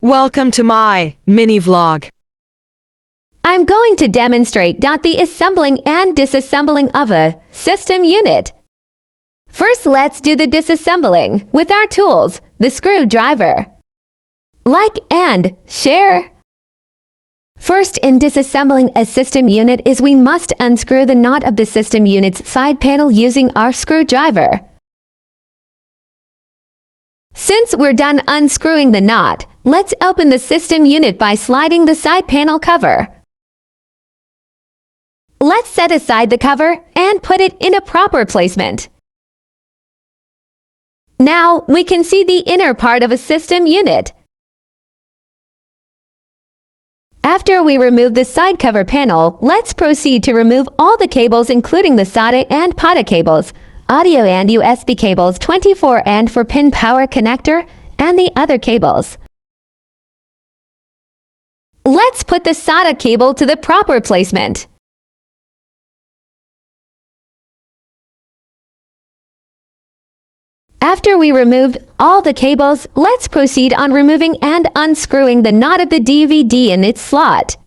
Welcome to my mini vlog. I'm going to demonstrate the assembling and disassembling of a system unit. First, let's do the disassembling with our tools, the screwdriver. Like and share. First, in disassembling a system unit we must unscrew the knot of the system unit's side panel using our screwdriver. Since we're done unscrewing the knot, let's open the system unit by sliding the side panel cover. Let's set aside the cover and put it in a proper placement. Now we can see the inner part of a system unit. After we remove the side cover panel, let's proceed to remove all the cables including the SATA and PATA cables, audio and USB cables 24 and 4-pin power connector, and the other cables. Let's put the SATA cable to the proper placement. After we removed all the cables, let's proceed on removing and unscrewing the knot of the DVD in its slot.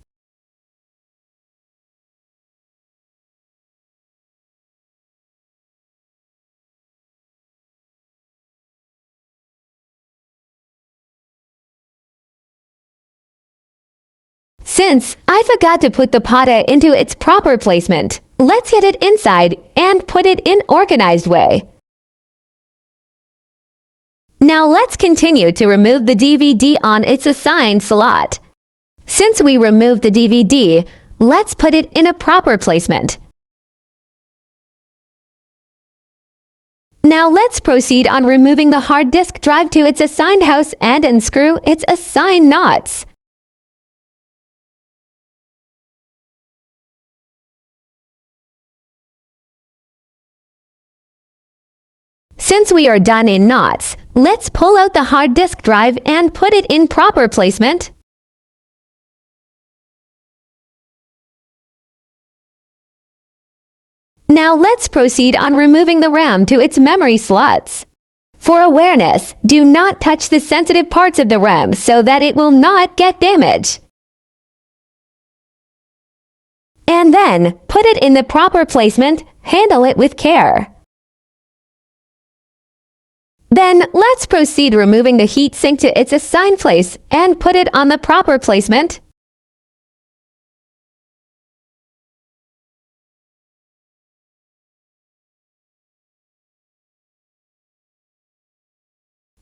Since I forgot to put the PATA into its proper placement, let's get it inside and put it in organized way. Now let's continue to remove the DVD on its assigned slot. Since we removed the DVD, let's put it in a proper placement. Now let's proceed on removing the hard disk drive to its assigned house and unscrew its assigned knots. Since we are done in knots, let's pull out the hard disk drive and put it in proper placement. Now let's proceed on removing the RAM to its memory slots. For awareness, do not touch the sensitive parts of the RAM so that it will not get damaged. And then, put it in the proper placement, handle it with care. Then, let's proceed removing the heatsink to its assigned place and put it on the proper placement.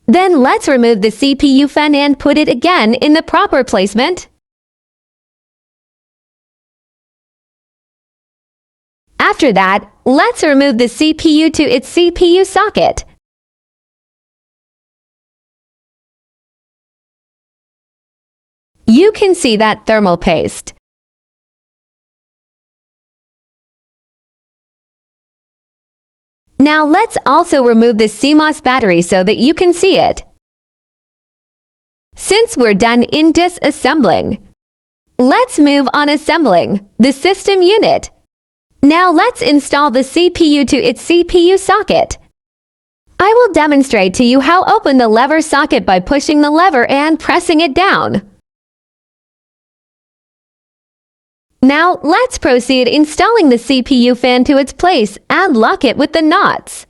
Then, let's remove the CPU fan and put it again in the proper placement. After that, let's remove the CPU to its CPU socket. You can see that thermal paste. Now let's also remove the CMOS battery so that you can see it. Since we're done in disassembling, let's move on assembling the system unit. Now let's install the CPU to its CPU socket. I will demonstrate to you how to open the lever socket by pushing the lever and pressing it down. Now, let's proceed installing the CPU fan to its place and lock it with the knots.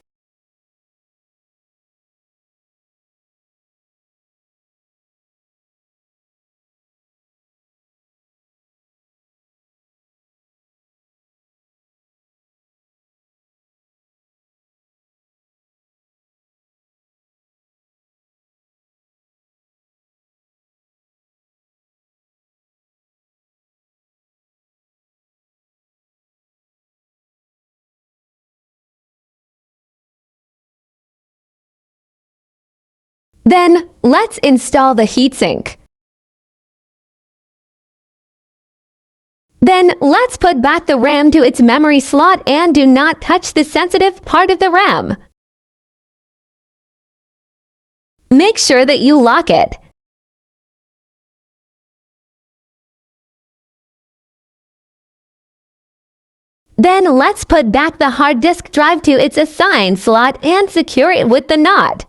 Then, let's install the heatsink. Then, let's put back the RAM to its memory slot and do not touch the sensitive part of the RAM. Make sure that you lock it. Then, let's put back the hard disk drive to its assigned slot and secure it with the knot.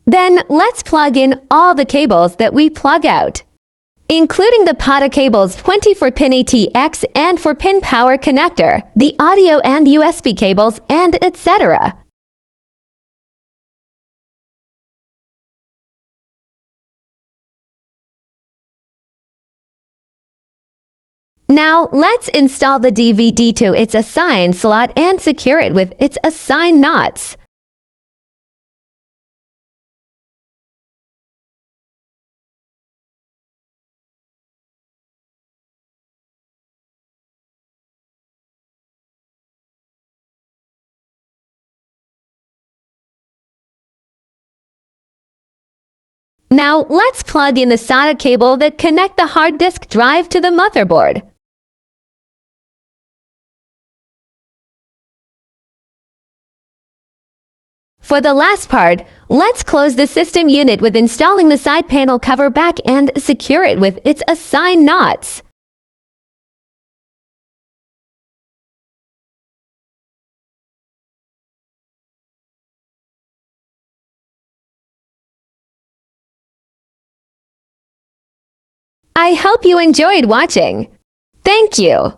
Then let's plug in all the cables that we plug out, including the PATA cables 20 for pin ATX and for pin power connector, the audio and USB cables, and etc. Now let's install the DVD to its assigned slot and secure it with its assigned knots. Now let's plug in the SATA cable that connect the hard disk drive to the motherboard. For the last part, let's close the system unit with installing the side panel cover back and secure it with its assigned knots. I hope you enjoyed watching. Thank you.